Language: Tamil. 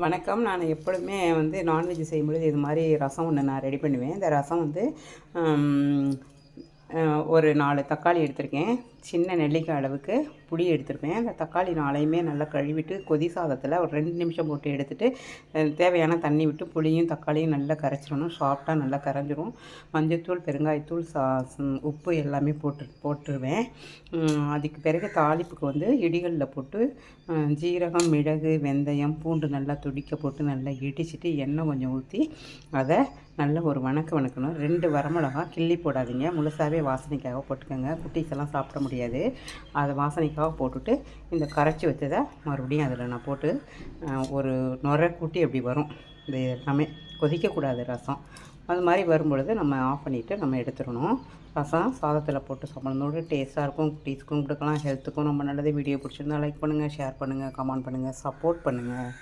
வணக்கம். நான் எப்பொழுதுமே நான்வெஜ் செய்யும்பொழுது இது மாதிரி ரசம் ஒன்று நான் ரெடி பண்ணுவேன். இந்த ரசம் ம், ஒரு 4 தக்காளி எடுத்திருக்கேன். சின்ன நெல்லிக்காய் அளவுக்கு புளி எடுத்திருப்பேன். அந்த தக்காளி 4யுமே நல்லா கழுவிட்டு கொதி சாதத்தில் ஒரு 2 நிமிஷம் போட்டு எடுத்துட்டு தேவையான தண்ணி விட்டு புளியும் தக்காளியும் நல்லா கரைச்சிடணும். சாஃப்டாக நல்லா கரைஞ்சிரும். மஞ்சள்தூள், பெருங்காயத்தூள், உப்பு எல்லாமே போட்டுருவேன். அதுக்கு பிறகு தாளிப்புக்கு இடிகளில் போட்டு ஜீரகம், மிளகு, வெந்தயம், பூண்டு நல்லா துடிக்க போட்டு நல்லா இடிச்சிட்டு எண்ணெய் கொஞ்சம் ஊற்றி அதை நல்ல ஒரு வணக்கணும். 2 வரமிளகா கிள்ளி போடாதீங்க, முழுசாகவே வாசனைக்காக போட்டுக்கோங்க. குட்டீஸ் எல்லாம் சாப்பிட முடியாது. அதை வாசனைக்காக போட்டுட்டு இந்த கரைச்சி வச்சதை மறுபடியும் அதில் நான் போட்டு ஒரு நுரை கூட்டி அப்படி வரும். இது எல்லாமே கொதிக்கக்கூடாது ரசம். அது மாதிரி வரும்பொழுது நம்ம ஆஃப் பண்ணிவிட்டு நம்ம எடுத்துடணும். ரசம் சாதத்தில் போட்டு சாப்பிட்றதோட டேஸ்ட்டாக இருக்கும். குட்டீஸ்க்கும் கொடுக்கலாம், ஹெல்த்துக்கும் ரொம்ப நல்லது. வீடியோ பிடிச்சிருந்தா லைக் பண்ணுங்கள், ஷேர் பண்ணுங்கள், கமெண்ட் பண்ணுங்கள், சப்போர்ட் பண்ணுங்கள்.